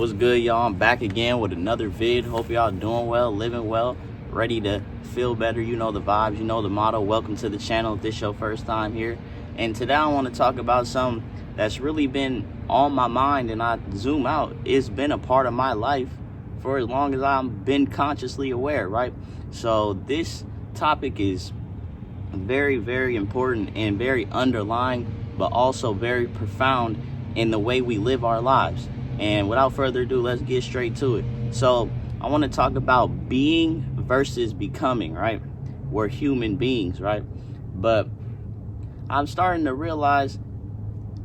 What's good, y'all? I'm back again with another vid. Hope y'all doing well, living well, ready to feel better. You know the vibes, you know the motto. Welcome to the channel if this is your first time here. And today I want to talk about something that's really been on my mind, and I zoom out. It's been a part of my life for as long as I've been consciously aware, right? So this topic is very, very important and very underlying, but also very profound in the way we live our lives. And without further ado, let's get straight to it. So I want to talk about being versus becoming, right? We're human beings, right? But I'm starting to realize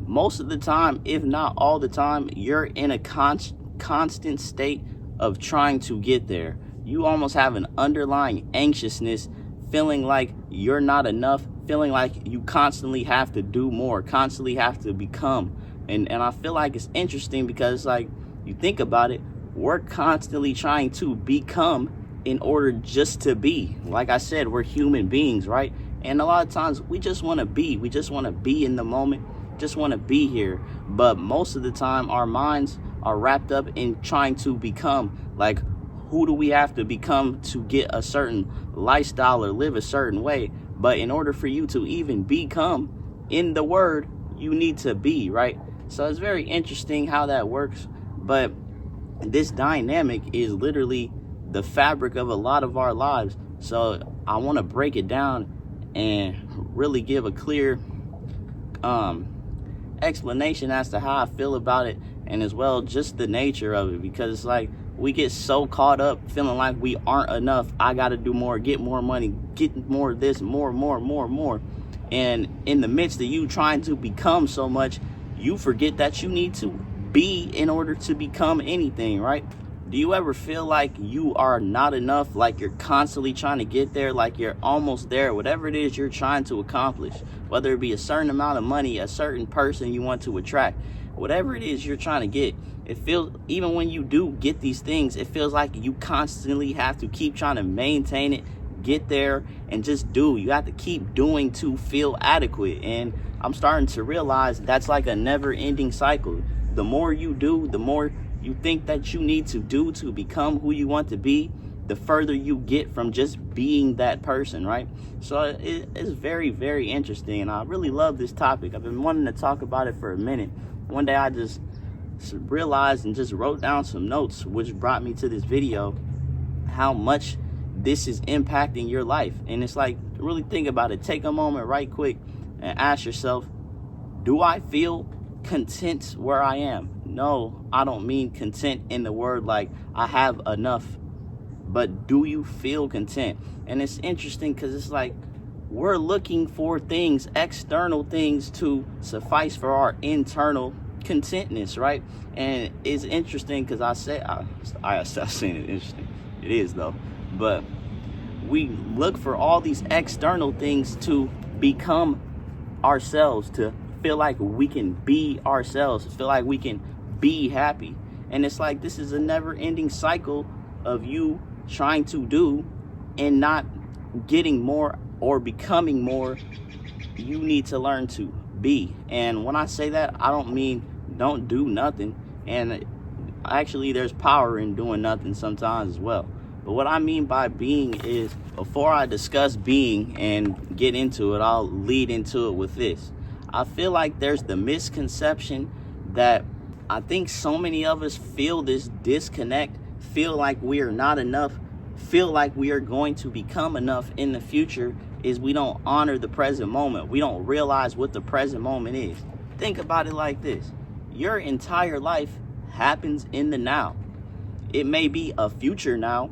most of the time, if not all the time, you're in a constant state of trying to get there. You almost have an underlying anxiousness, feeling like you're not enough, feeling like you constantly have to do more, constantly have to become. And I feel like it's interesting because, like, you think about it, we're constantly trying to become in order just to be. Like I said, we're human beings, right? And a lot of times we just want to be. We just want to be in the moment, just want to be here. But most of the time, our minds are wrapped up in trying to become. Like, who do we have to become to get a certain lifestyle or live a certain way? But in order for you to even become, in the word, you need to be, right? So it's very interesting how that works. But this dynamic is literally the fabric of a lot of our lives. So I want to break it down and really give a clear explanation as to how I feel about it, and as well just the nature of it, because it's like we get so caught up feeling like we aren't enough. I got to do more, get more money, get more of this, more. And in the midst of you trying to become so much, you forget that you need to be in order to become anything, right? Do you ever feel like you are not enough, like you're constantly trying to get there, like you're almost there, whatever it is you're trying to accomplish, whether it be a certain amount of money, a certain person you want to attract, whatever it is you're trying to get, it feels, even when you do get these things, it feels like you constantly have to keep trying to maintain it, get there, and just do. You have to keep doing to feel adequate. And I'm starting to realize that's like a never-ending cycle. The more you do, the more you think that you need to do to become who you want to be, the further you get from just being that person, right? So it's very, very interesting, and I really love this topic. I've been wanting to talk about it for a minute. One day I just realized and just wrote down some notes, which brought me to this video, how much this is impacting your life. And it's like, really think about it. Take a moment right quick and ask yourself, do I feel content where I am? No, I don't mean content in the word like I have enough, but do you feel content? And it's interesting because it's like we're looking for things, external things, to suffice for our internal contentness, right? And it's interesting because I saying it interesting. It is though. But we look for all these external things to become ourselves, to feel like we can be ourselves, feel like we can be happy. And it's like this is a never-ending cycle of you trying to do and not getting more or becoming more. You need to learn to be. And when I say that, I don't mean don't do nothing. And actually there's power in doing nothing sometimes as well. But what I mean by being is, before I discuss being and get into it, I'll lead into it with this. I feel like there's the misconception that I think so many of us feel this disconnect, feel like we are not enough, feel like we are going to become enough in the future, is we don't honor the present moment. We don't realize what the present moment is. Think about it like this. Your entire life happens in the now. It may be a future now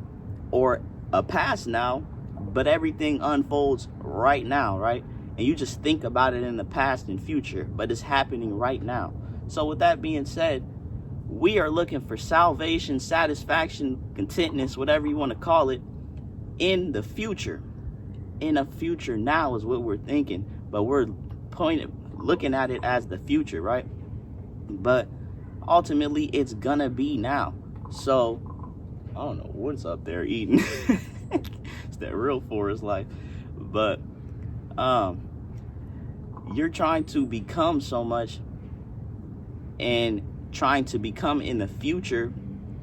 or a past now, but everything unfolds right now, right? And you just think about it in the past and future, but it's happening right now. So with that being said, we are looking for salvation, satisfaction, contentness, whatever you want to call it, in the future. In a future now is what we're thinking, but we're looking at it as the future, right? But ultimately, it's gonna be now. So I don't know what's up there eating. It's that real forest life. But you're trying to become so much, and trying to become in the future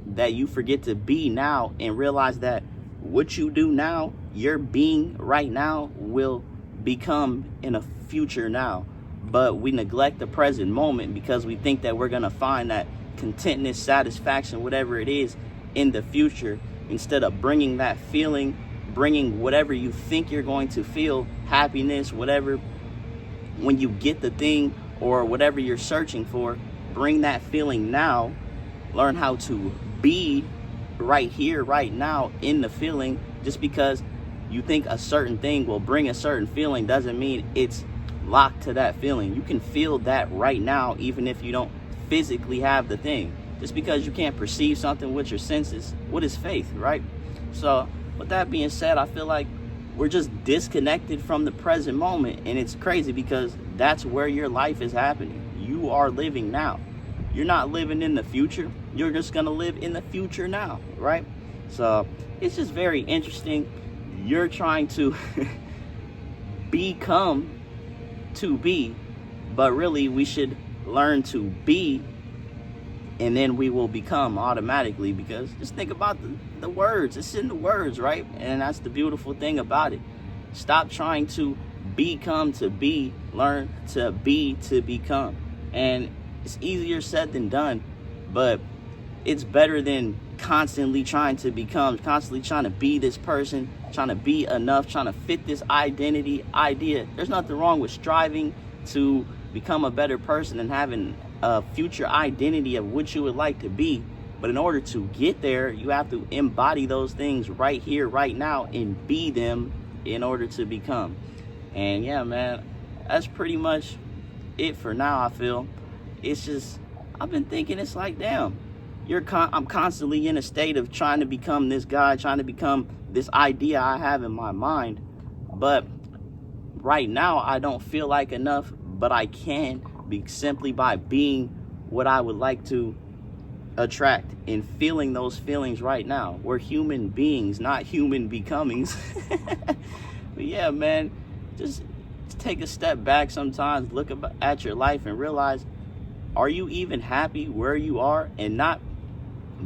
that you forget to be now, and realize that what you do now, your being right now, will become in a future now. But we neglect the present moment because we think that we're going to find that contentness, satisfaction, whatever it is, in the future, instead of bringing that feeling, bringing whatever you think you're going to feel, happiness, whatever, when you get the thing or whatever you're searching for, bring that feeling now. Learn how to be right here, right now, in the feeling. Just because you think a certain thing will bring a certain feeling doesn't mean it's locked to that feeling. You can feel that right now, even if you don't physically have the thing. Just because you can't perceive something with your senses, what is faith, right? So with that being said, I feel like we're just disconnected from the present moment, and it's crazy because that's where your life is happening. You are living now. You're not living in the future. You're just gonna live in the future now, right? So it's just very interesting. You're trying to become to be, but really we should learn to be, and then we will become automatically. Because just think about the words. It's in the words, right? And that's the beautiful thing about it. Stop trying to become to be. Learn to be to become. And it's easier said than done, but it's better than constantly trying to become, constantly trying to be this person, trying to be enough, trying to fit this identity idea. There's nothing wrong with striving to become a better person and having a future identity of what you would like to be. But in order to get there, you have to embody those things right here, right now, and be them in order to become. And yeah, man, that's pretty much it for now. I feel it's just, I've been thinking, it's like, damn, I'm constantly in a state of trying to become this guy, trying to become this idea I have in my mind. But right now, I don't feel like enough, but I can be simply by being what I would like to attract and feeling those feelings right now. We're human beings, not human becomings. But yeah, man, just take a step back sometimes, look at your life and realize, are you even happy where you are? And not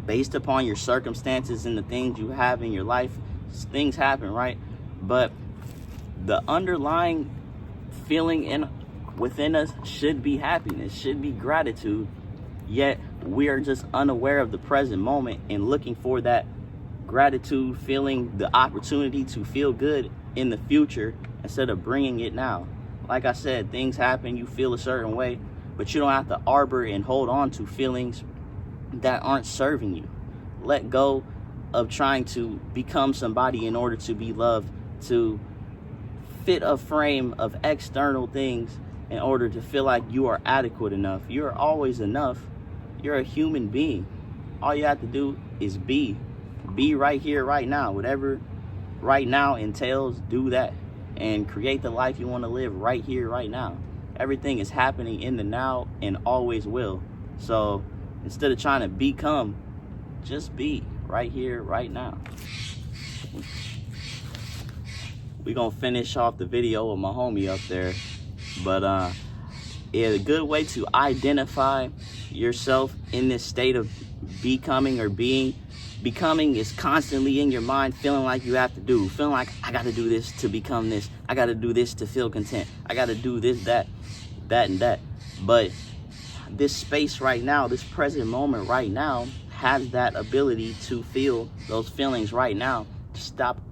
based upon your circumstances and the things you have in your life. Things happen, right? But the underlying feeling within us should be happiness, should be gratitude. Yet we are just unaware of the present moment and looking for that gratitude feeling, the opportunity to feel good in the future, instead of bringing it now. Like I said, things happen, you feel a certain way, but you don't have to arbor and hold on to feelings that aren't serving you. Let go of trying to become somebody in order to be loved, to fit a frame of external things in order to feel like you are adequate enough. You're always enough. You're a human being. All you have to do is be right here, right now. Whatever right now entails, do that and create the life you want to live right here, right now. Everything is happening in the now and always will. So instead of trying to become, just be right here, right now. We're going to finish off the video with my homie up there. But yeah, a good way to identify yourself in this state of becoming or being. Becoming is constantly in your mind, feeling like you have to do. Feeling like, I got to do this to become this. I got to do this to feel content. I got to do this, that, and that. But this space right now, this present moment right now, has that ability to feel those feelings right now. Stop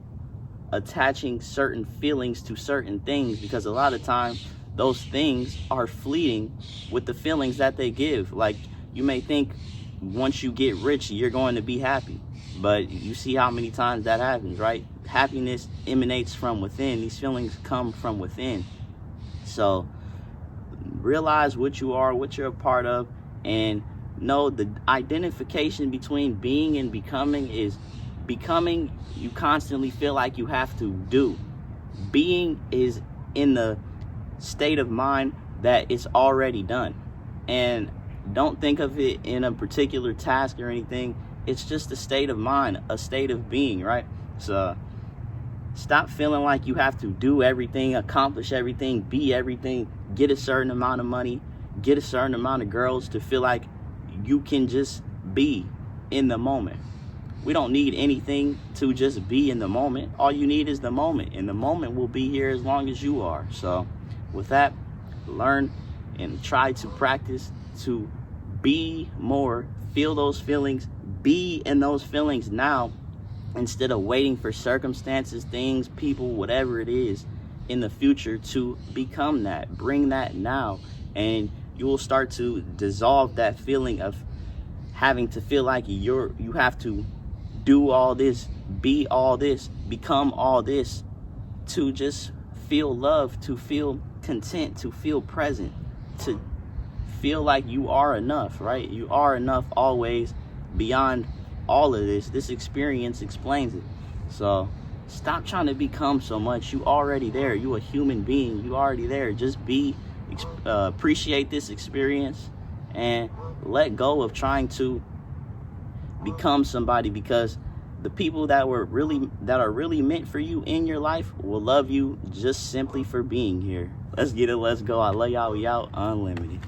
attaching certain feelings to certain things, because a lot of times those things are fleeting with the feelings that they give. Like, you may think once you get rich, you're going to be happy, but you see how many times that happens, right? Happiness emanates from within. These feelings come from within. So realize what you are, what you're a part of, and know the identification between being and becoming is becoming, you constantly feel like you have to do. Being is in the state of mind that it's already done. And don't think of it in a particular task or anything. It's just a state of mind, a state of being, right? So stop feeling like you have to do everything, accomplish everything, be everything, get a certain amount of money, get a certain amount of girls to feel like you can just be in the moment. We don't need anything to just be in the moment. All you need is the moment, and the moment will be here as long as you are. So with that, learn and try to practice to be more, feel those feelings, be in those feelings now, instead of waiting for circumstances, things, people, whatever it is in the future to become that. Bring that now, and you will start to dissolve that feeling of having to feel like you have to do all this, be all this, become all this, to just feel love, to feel content, to feel present, to feel like you are enough, right? You are enough always, beyond all of this. This experience explains it. So stop trying to become so much. You already there. You a human being. You already there. Just be, appreciate this experience, and let go of trying to become somebody, because the people that are really meant for you in your life will love you just simply for being here. Let's get it. Let's go. I love y'all. We out. Unlimited.